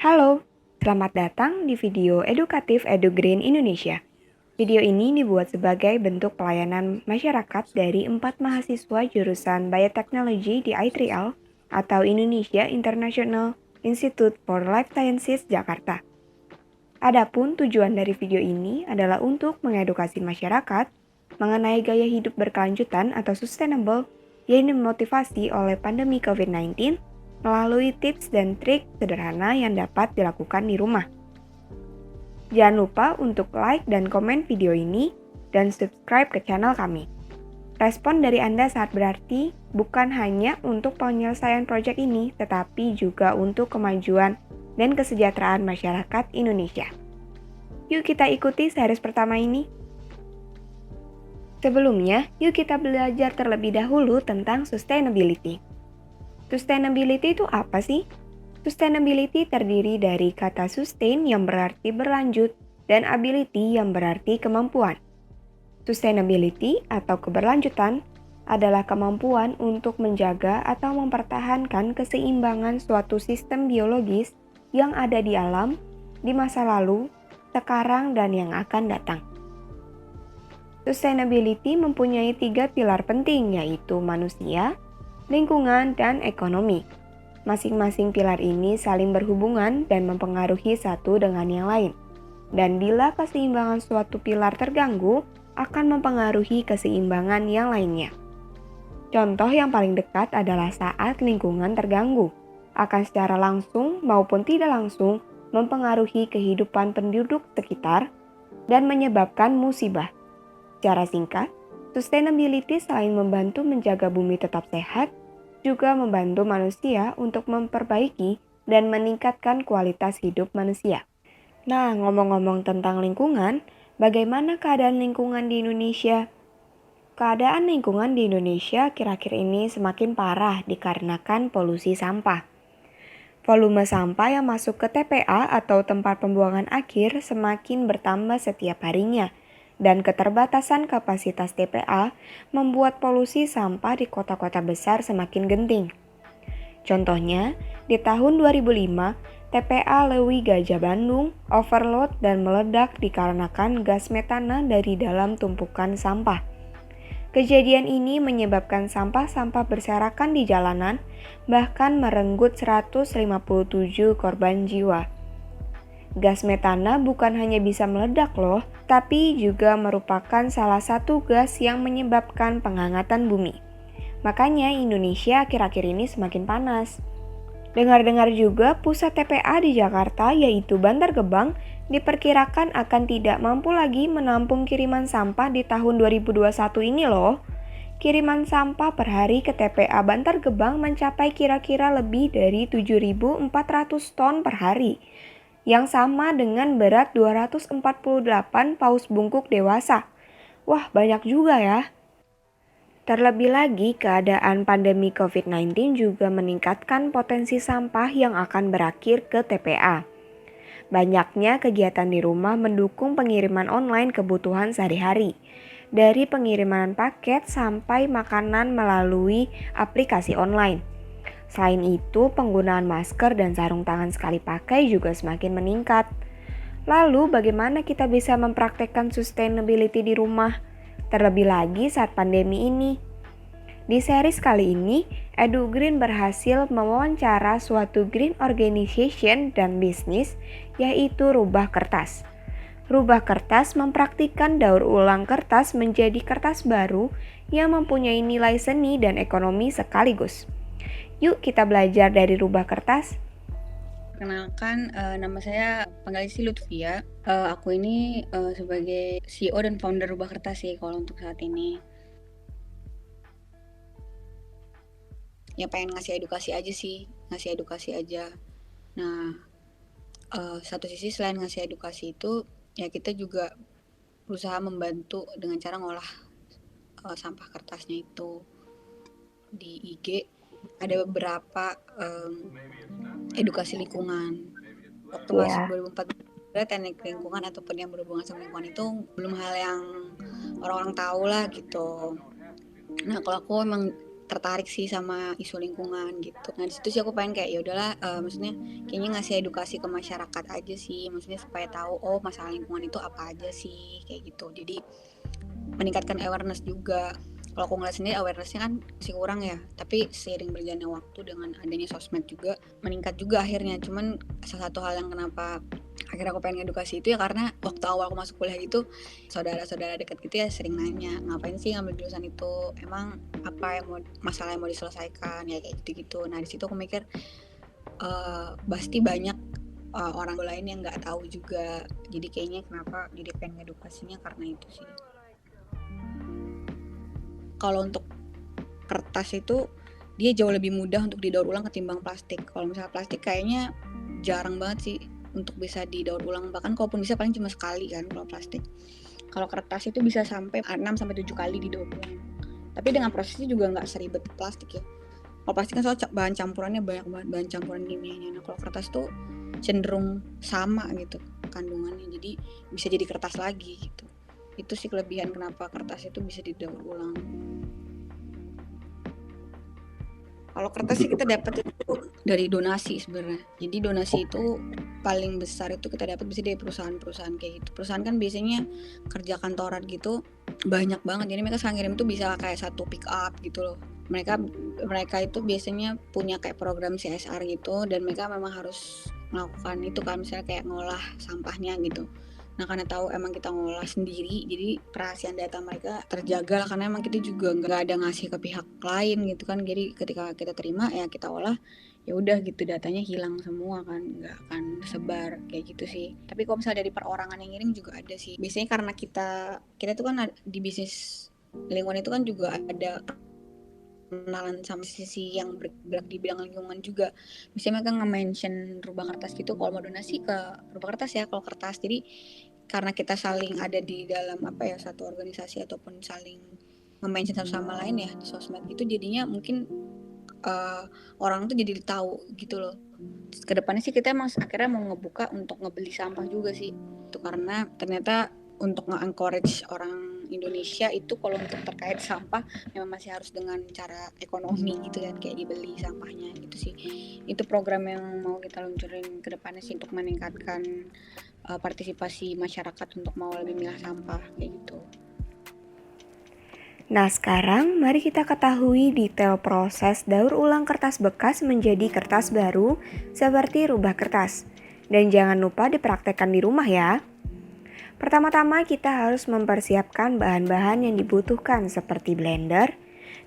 Halo, selamat datang di video edukatif EduGreen Indonesia. Video ini dibuat sebagai bentuk pelayanan masyarakat dari 4 mahasiswa jurusan Bioteknologi di I3L atau Indonesia International Institute for Life Sciences Jakarta. Adapun tujuan dari video ini adalah untuk mengedukasi masyarakat mengenai gaya hidup berkelanjutan atau sustainable yang dimotivasi oleh pandemi COVID-19 melalui tips dan trik sederhana yang dapat dilakukan di rumah. Jangan lupa untuk like dan komen video ini dan subscribe ke channel kami. Respon dari Anda sangat berarti bukan hanya untuk penyelesaian proyek ini, tetapi juga untuk kemajuan dan kesejahteraan masyarakat Indonesia. Yuk kita ikuti series pertama ini. Sebelumnya, yuk kita belajar terlebih dahulu tentang sustainability. Sustainability itu apa sih? Sustainability terdiri dari kata sustain yang berarti berlanjut dan ability yang berarti kemampuan. Sustainability atau keberlanjutan adalah kemampuan untuk menjaga atau mempertahankan keseimbangan suatu sistem biologis yang ada di alam, di masa lalu, sekarang, dan yang akan datang. Sustainability mempunyai 3 pilar penting, yaitu manusia, lingkungan, dan ekonomi. Masing-masing pilar ini saling berhubungan dan mempengaruhi satu dengan yang lain. Dan bila keseimbangan suatu pilar terganggu, akan mempengaruhi keseimbangan yang lainnya. Contoh yang paling dekat adalah saat lingkungan terganggu, akan secara langsung maupun tidak langsung mempengaruhi kehidupan penduduk sekitar dan menyebabkan musibah. Secara singkat, sustainability selain membantu menjaga bumi tetap sehat, juga membantu manusia untuk memperbaiki dan meningkatkan kualitas hidup manusia. Nah, ngomong-ngomong tentang lingkungan, bagaimana keadaan lingkungan di Indonesia? Keadaan lingkungan di Indonesia akhir-akhir ini semakin parah dikarenakan polusi sampah. Volume sampah yang masuk ke TPA atau tempat pembuangan akhir semakin bertambah setiap harinya, dan keterbatasan kapasitas TPA membuat polusi sampah di kota-kota besar semakin genting. Contohnya, di tahun 2005, TPA Lewi Gajah Bandung overload dan meledak dikarenakan gas metana dari dalam tumpukan sampah. Kejadian ini menyebabkan sampah-sampah berserakan di jalanan, bahkan merenggut 157 korban jiwa. Gas metana bukan hanya bisa meledak loh, tapi juga merupakan salah satu gas yang menyebabkan penghangatan bumi. Makanya Indonesia akhir-akhir ini semakin panas. Dengar-dengar juga pusat TPA di Jakarta yaitu Bantar Gebang diperkirakan akan tidak mampu lagi menampung kiriman sampah di tahun 2021 ini loh. Kiriman sampah per hari ke TPA Bantar Gebang mencapai kira-kira lebih dari 7.400 ton per hari, yang sama dengan berat 248 paus bungkuk dewasa. Wah, banyak juga ya. Terlebih lagi, keadaan pandemi COVID-19 juga meningkatkan potensi sampah yang akan berakhir ke TPA. Banyaknya kegiatan di rumah mendukung pengiriman online kebutuhan sehari-hari, dari pengiriman paket sampai makanan melalui aplikasi online. Selain itu, penggunaan masker dan sarung tangan sekali pakai juga semakin meningkat. Lalu, bagaimana kita bisa mempraktekkan sustainability di rumah? Terlebih lagi saat pandemi ini. Di series kali ini, EduGreen berhasil mewawancara suatu green organization dan bisnis, yaitu Rubah Kertas. Rubah Kertas mempraktikkan daur ulang kertas menjadi kertas baru yang mempunyai nilai seni dan ekonomi sekaligus. Yuk kita belajar dari Rubah Kertas. Perkenalkan, nama saya panggil si Lutfia. Aku ini sebagai CEO dan founder Rubah Kertas sih kalau untuk saat ini. Ya pengen ngasih edukasi aja sih, ngasih edukasi aja. Nah, satu sisi selain ngasih edukasi itu, ya kita juga berusaha membantu dengan cara ngolah sampah kertasnya itu. Di IG ada beberapa edukasi lingkungan. Waktu masuk 2014, teknik lingkungan ataupun yang berhubungan sama lingkungan itu belum hal yang orang-orang tahu lah gitu. Nah, kalau aku emang tertarik sih sama isu lingkungan gitu. Nah di situ sih aku pengen kayak ya udahlah, maksudnya kayaknya ngasih edukasi ke masyarakat aja sih, maksudnya supaya tahu oh masalah lingkungan itu apa aja sih kayak gitu. Jadi meningkatkan awareness juga. Kalau aku ngeliat sendiri awarenessnya kan masih kurang ya, tapi seiring berjalannya waktu dengan adanya sosmed juga meningkat juga akhirnya. Cuman salah satu hal yang kenapa akhirnya aku pengen edukasi itu ya karena waktu awal aku masuk kuliah gitu saudara-saudara dekat gitu ya sering nanya ngapain sih ngambil jurusan itu, emang apa yang masalah yang mau diselesaikan ya kayak gitu-gitu. Nah di situ aku mikir pasti banyak orang lain yang nggak tahu juga, jadi kayaknya kenapa jadi pengen edukasinya karena itu sih. Kalau untuk kertas itu dia jauh lebih mudah untuk didaur ulang ketimbang plastik. Kalau misalnya plastik kayaknya jarang banget sih untuk bisa didaur ulang, bahkan kalaupun bisa paling cuma sekali kan kalau plastik. Kalau kertas itu bisa sampai 6-7 kali didaur ulang. Tapi dengan prosesnya juga nggak seribet plastik ya. Kalau plastik kan soal bahan campurannya banyak banget, bahan campuran kimianya. Nah kalau kertas tuh cenderung sama gitu kandungannya, jadi bisa jadi kertas lagi gitu. Itu sih kelebihan kenapa kertas itu bisa didaur ulang. Kalau kertas sih kita dapat itu dari donasi sebenarnya. Jadi donasi itu paling besar itu kita dapat bisa dari perusahaan-perusahaan kayak gitu. Perusahaan kan biasanya kerja kantoran gitu banyak banget. Jadi mereka sekarang ngirim itu bisa kayak satu pick up gitu loh. Mereka itu biasanya punya kayak program CSR gitu dan mereka memang harus melakukan itu kan, misalnya kayak ngolah sampahnya gitu. Nah karena tahu emang kita ngolah sendiri, jadi kerahasiaan data mereka terjaga lah karena emang kita juga nggak ada ngasih ke pihak lain gitu kan. Jadi ketika kita terima ya kita olah, ya udah gitu datanya hilang semua kan, nggak akan sebar kayak gitu sih. Tapi kalau misalnya dari perorangan yang ngirim juga ada sih. Biasanya karena kita tuh kan di bisnis lingkungan itu kan juga ada kenalan sama sisi yang bergerak di bidang lingkungan juga. Misalnya mereka nge-mention rubah kertas gitu kalau mau donasi ke rubah kertas ya kalau kertas. Jadi karena kita saling ada di dalam satu organisasi ataupun saling nge-mention satu sama lain ya di sosmed gitu, jadinya mungkin orang tuh jadi tahu gitu loh. Kedepannya sih kita emang akhirnya mau ngebuka untuk ngebeli sampah juga sih. Itu karena ternyata untuk nge-encourage orang Indonesia itu kalau untuk terkait sampah memang masih harus dengan cara ekonomi gitu kan, kayak dibeli sampahnya gitu sih. Itu program yang mau kita luncurin ke depannya sih untuk meningkatkan partisipasi masyarakat untuk mau lebih milah sampah kayak gitu. Nah sekarang mari kita ketahui detail proses daur ulang kertas bekas menjadi kertas baru seperti rubah kertas. Dan jangan lupa dipraktekkan di rumah ya. Pertama-tama kita harus mempersiapkan bahan-bahan yang dibutuhkan seperti blender,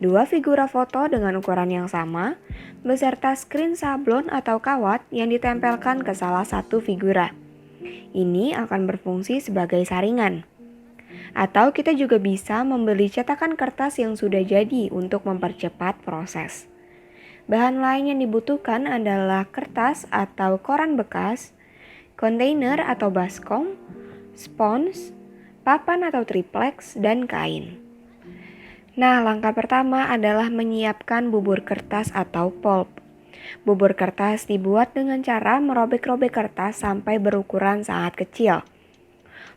2 figura foto dengan ukuran yang sama, beserta screen sablon atau kawat yang ditempelkan ke salah satu figura. Ini akan berfungsi sebagai saringan. Atau kita juga bisa membeli cetakan kertas yang sudah jadi untuk mempercepat proses. Bahan lain yang dibutuhkan adalah kertas atau koran bekas, kontainer atau baskom, spons, papan atau triplex, dan kain. Nah, langkah pertama adalah menyiapkan bubur kertas atau pulp. Bubur kertas dibuat dengan cara merobek-robek kertas sampai berukuran sangat kecil.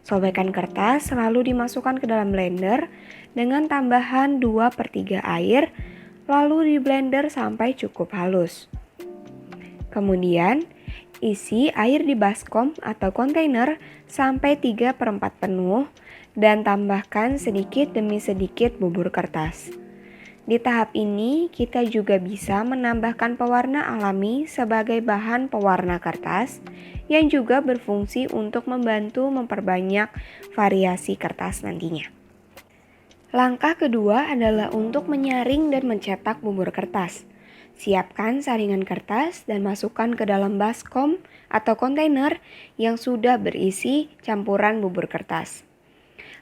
Sobekan kertas selalu dimasukkan ke dalam blender dengan tambahan 2/3 air, lalu di blender sampai cukup halus. Kemudian, isi air di baskom atau kontainer sampai 3/4 penuh dan tambahkan sedikit demi sedikit bubur kertas. Di tahap ini, kita juga bisa menambahkan pewarna alami sebagai bahan pewarna kertas yang juga berfungsi untuk membantu memperbanyak variasi kertas nantinya. Langkah kedua adalah untuk menyaring dan mencetak bubur kertas. Siapkan saringan kertas dan masukkan ke dalam baskom atau kontainer yang sudah berisi campuran bubur kertas.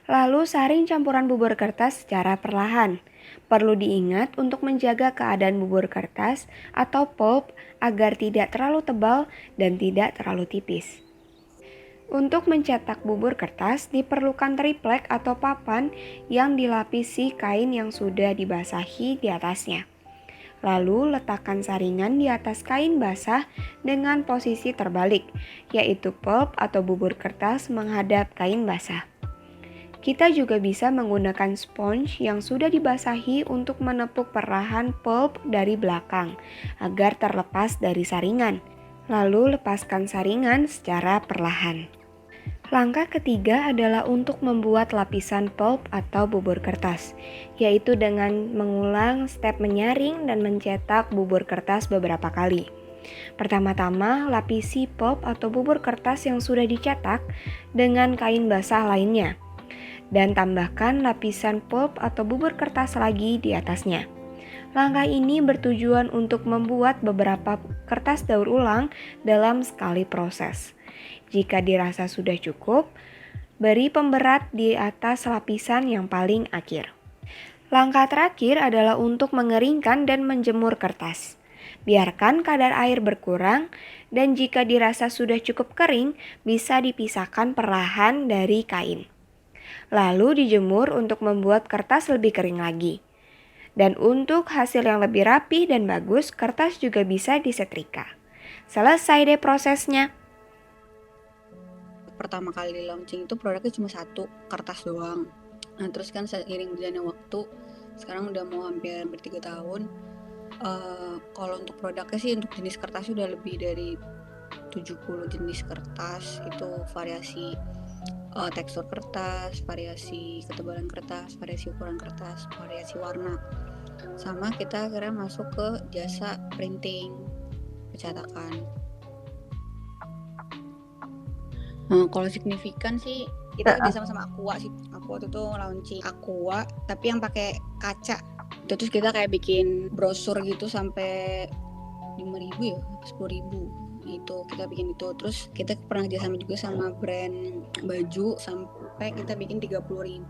Lalu saring campuran bubur kertas secara perlahan. Perlu diingat untuk menjaga keadaan bubur kertas atau pulp agar tidak terlalu tebal dan tidak terlalu tipis. Untuk mencetak bubur kertas diperlukan triplek atau papan yang dilapisi kain yang sudah dibasahi di atasnya. Lalu letakkan saringan di atas kain basah dengan posisi terbalik, yaitu pulp atau bubur kertas menghadap kain basah. Kita juga bisa menggunakan sponge yang sudah dibasahi untuk menepuk perlahan pulp dari belakang agar terlepas dari saringan. Lalu lepaskan saringan secara perlahan. Langkah ketiga adalah untuk membuat lapisan pulp atau bubur kertas, yaitu dengan mengulang step menyaring dan mencetak bubur kertas beberapa kali. Pertama-tama, lapisi pulp atau bubur kertas yang sudah dicetak dengan kain basah lainnya, dan tambahkan lapisan pulp atau bubur kertas lagi di atasnya. Langkah ini bertujuan untuk membuat beberapa kertas daur ulang dalam sekali proses. Jika dirasa sudah cukup, beri pemberat di atas lapisan yang paling akhir. Langkah terakhir adalah untuk mengeringkan dan menjemur kertas. Biarkan kadar air berkurang, dan jika dirasa sudah cukup kering, bisa dipisahkan perlahan dari kain. Lalu dijemur untuk membuat kertas lebih kering lagi. Dan untuk hasil yang lebih rapi dan bagus, kertas juga bisa disetrika. Selesai deh prosesnya. Pertama kali launching itu produknya cuma satu, kertas doang. Nah terus kan seiring berjalannya waktu, sekarang udah mau hampir 3 tahun. Kalau untuk produknya sih, untuk jenis kertas udah lebih dari 70 jenis kertas. Itu variasi tekstur kertas, variasi ketebalan kertas, variasi ukuran kertas, variasi warna. Sama kita akhirnya masuk ke jasa printing, pencetakan. Kalau signifikan sih kita kerjasama sama Aqua sih. Aqua itu tuh launching Aqua tapi yang pakai kaca. Terus kita kayak bikin brosur gitu sampai 5.000 ya, 10.000 itu kita bikin itu. Terus kita pernah kerjasama juga sama brand baju sampai kita bikin 30.000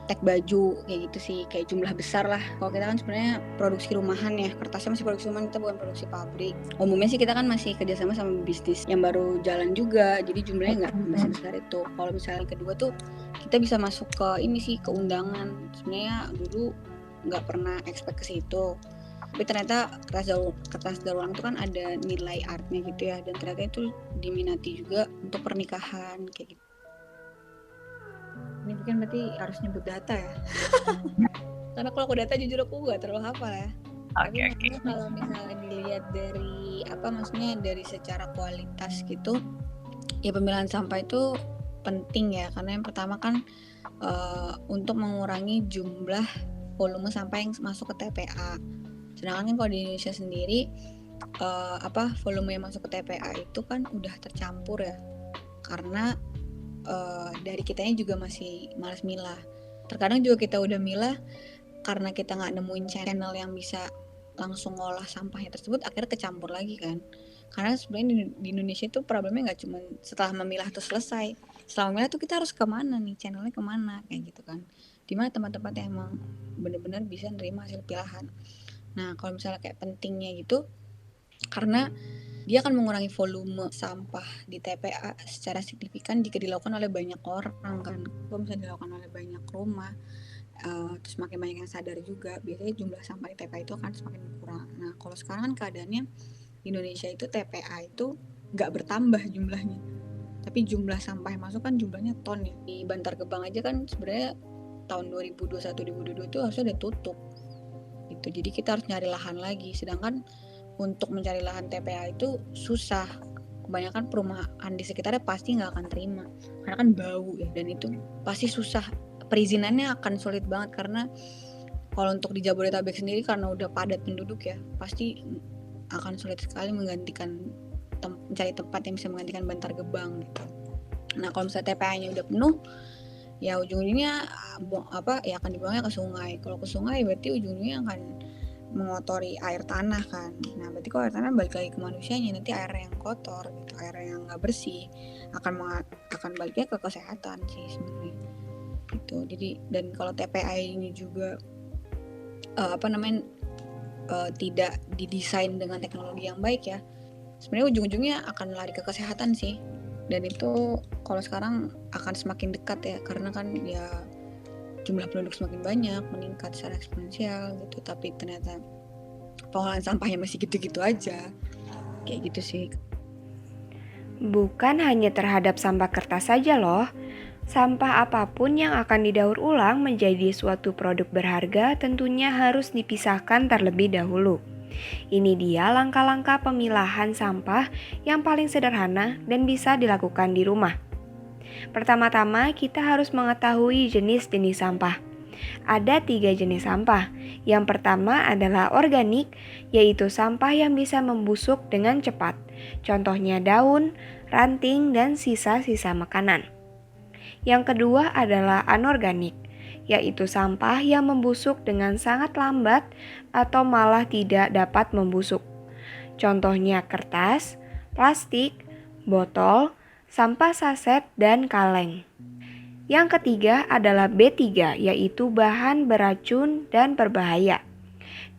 tag baju kayak gitu sih, kayak jumlah besar lah. Kalau kita kan sebenarnya produksi rumahan ya, kertasnya masih produksi rumahan, kita bukan produksi pabrik. Umumnya sih kita kan masih kerjasama sama bisnis yang baru jalan juga, jadi jumlahnya nggak besar itu. Kalau misalnya kedua tuh kita bisa masuk ke ini sih, ke undangan. Sebenarnya dulu nggak pernah expect ke situ, tapi ternyata kertas daur ulang itu kan ada nilai artnya gitu ya, dan ternyata itu diminati juga untuk pernikahan kayak gitu. Ini mungkin berarti harus nyebut data ya. Karena kalau aku data jujur aku nggak terlalu hafal ya. Tapi maksudnya kalau misalnya dilihat dari maksudnya dari secara kualitas gitu, ya pemilihan sampah itu penting ya, karena yang pertama kan untuk mengurangi jumlah volume sampah yang masuk ke TPA. Sedangkan kan kalau di Indonesia sendiri volume yang masuk ke TPA itu kan udah tercampur ya, karena dari kitanya juga masih malas milah. Terkadang juga kita udah milah karena kita nggak nemuin channel yang bisa langsung ngolah sampahnya tersebut, akhirnya kecampur lagi kan. Karena sebenarnya di Indonesia itu problemnya nggak cuma setelah memilah terus selesai. Setelah memilah tuh kita harus kemana nih, channelnya kemana kayak gitu kan. Dimana tempat-tempat yang emang benar-benar bisa nerima hasil pilahan. Nah kalau misalnya kayak pentingnya gitu, karena dia akan mengurangi volume sampah di TPA secara signifikan jika dilakukan oleh banyak orang kan. Kalau misalnya dilakukan oleh banyak rumah, terus makin banyak yang sadar juga, biasanya jumlah sampah di TPA itu akan semakin berkurang. Nah kalau sekarang kan keadaannya di Indonesia itu TPA itu nggak bertambah jumlahnya, tapi jumlah sampah yang masuk kan jumlahnya ton ya. Di Bantar Gebang aja kan sebenarnya tahun 2021-2022 itu harusnya udah tutup gitu. Jadi kita harus nyari lahan lagi, sedangkan untuk mencari lahan TPA itu susah. Kebanyakan perumahan di sekitarnya pasti nggak akan terima karena kan bau ya, dan itu pasti susah. Perizinannya akan sulit banget, karena kalau untuk di Jabodetabek sendiri karena udah padat penduduk ya, pasti akan sulit sekali mencari tempat yang bisa menggantikan Bantar Gebang gitu. Nah kalau misalnya TPA-nya udah penuh, ya ujung-ujungnya ya akan dibuangnya ke sungai. Kalau ke sungai berarti ujung-ujungnya akan mengotori air tanah kan. Nah berarti kalau air tanah balik lagi ke manusianya, nanti air yang kotor gitu, air yang nggak bersih akan baliknya ke kesehatan sih sebenarnya gitu. Jadi dan kalau TPA ini juga tidak didesain dengan teknologi yang baik ya, sebenarnya ujung-ujungnya akan lari ke kesehatan sih. Dan itu kalau sekarang akan semakin dekat ya, karena kan ya jumlah penduduk semakin banyak, meningkat secara eksponensial gitu, tapi ternyata pengolahan sampahnya masih gitu-gitu aja. Kayak gitu sih. Bukan hanya terhadap sampah kertas saja loh. Sampah apapun yang akan didaur ulang menjadi suatu produk berharga tentunya harus dipisahkan terlebih dahulu. Ini dia langkah-langkah pemilahan sampah yang paling sederhana dan bisa dilakukan di rumah. Pertama-tama, kita harus mengetahui jenis-jenis sampah. Ada 3 jenis sampah. Yang pertama adalah organik, yaitu sampah yang bisa membusuk dengan cepat. Contohnya daun, ranting, dan sisa-sisa makanan. Yang kedua adalah anorganik, yaitu sampah yang membusuk dengan sangat lambat atau malah tidak dapat membusuk. Contohnya kertas, plastik, botol, sampah saset, dan kaleng. Yang ketiga adalah B3, yaitu bahan beracun dan berbahaya.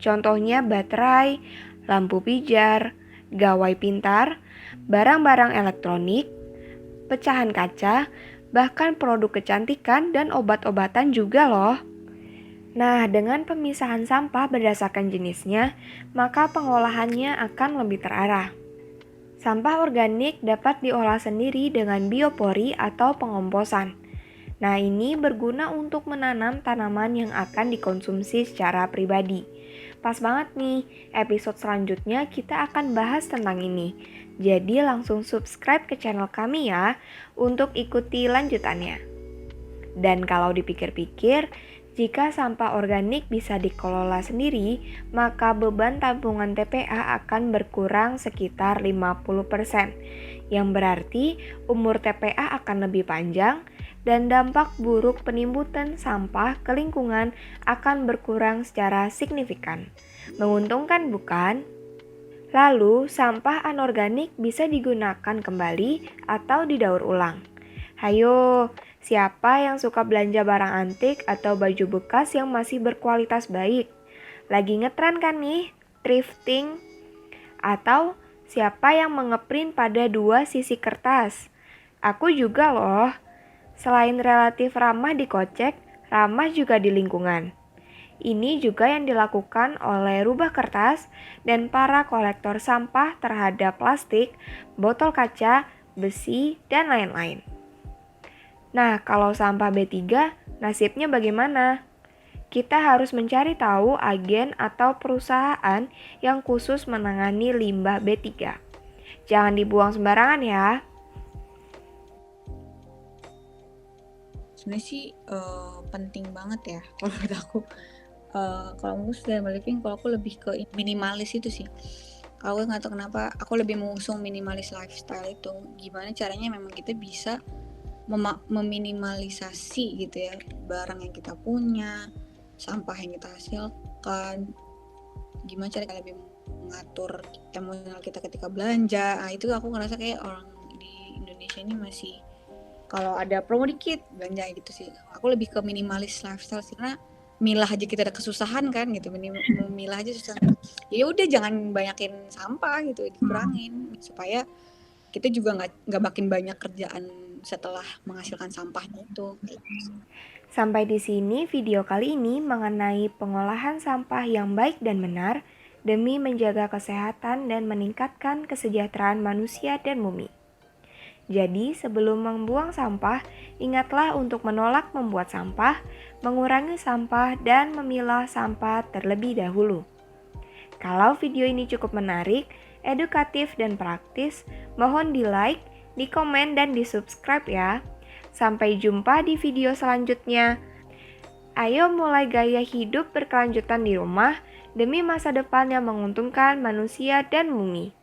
Contohnya baterai, lampu pijar, gawai pintar, barang-barang elektronik, pecahan kaca, bahkan produk kecantikan dan obat-obatan juga loh. Nah, dengan pemisahan sampah berdasarkan jenisnya, maka pengolahannya akan lebih terarah. Sampah organik dapat diolah sendiri dengan biopori atau pengomposan. Nah, ini berguna untuk menanam tanaman yang akan dikonsumsi secara pribadi. Pas banget nih, episode selanjutnya kita akan bahas tentang ini. Jadi langsung subscribe ke channel kami ya untuk ikuti lanjutannya. Dan kalau dipikir-pikir, jika sampah organik bisa dikelola sendiri, maka beban tabungan TPA akan berkurang sekitar 50%, yang berarti umur TPA akan lebih panjang dan dampak buruk penimbunan sampah ke lingkungan akan berkurang secara signifikan. Menguntungkan bukan? Lalu, sampah anorganik bisa digunakan kembali atau didaur ulang. Hayo, siapa yang suka belanja barang antik atau baju bekas yang masih berkualitas baik? Lagi ngetren kan nih, thrifting? Atau siapa yang mengeprint pada 2 sisi kertas? Aku juga loh. Selain relatif ramah di kocek, ramah juga di lingkungan. Ini juga yang dilakukan oleh Rubah Kertas dan para kolektor sampah terhadap plastik, botol kaca, besi, dan lain-lain. Nah, kalau sampah B3, nasibnya bagaimana? Kita harus mencari tahu agen atau perusahaan yang khusus menangani limbah B3. Jangan dibuang sembarangan ya. Sebenarnya sih penting banget ya kalau menurut aku. Kalau menurut sustainable living, kalau aku lebih ke minimalis itu sih. Aku nggak tahu kenapa aku lebih mengusung minimalis lifestyle itu. Gimana caranya memang kita bisa meminimalisasi gitu ya barang yang kita punya, sampah yang kita hasilkan. Gimana cara kita lebih mengatur emosional kita ketika belanja. Nah, itu aku ngerasa kayak orang di Indonesia ini masih kalau ada promo dikit belanja gitu sih. Aku lebih ke minimalis lifestyle sih, karena milah aja kita ada kesusahan kan gitu, memilah aja susah. Ya udah jangan banyakin sampah gitu, dikurangin supaya kita juga nggak makin banyak kerjaan setelah menghasilkan sampahnya itu. Sampai di sini video kali ini mengenai pengolahan sampah yang baik dan benar demi menjaga kesehatan dan meningkatkan kesejahteraan manusia dan bumi. Jadi, sebelum membuang sampah, ingatlah untuk menolak membuat sampah, mengurangi sampah, dan memilah sampah terlebih dahulu. Kalau video ini cukup menarik, edukatif, dan praktis, mohon di-like, di-komen, dan di-subscribe ya. Sampai jumpa di video selanjutnya. Ayo mulai gaya hidup berkelanjutan di rumah demi masa depan yang menguntungkan manusia dan bumi.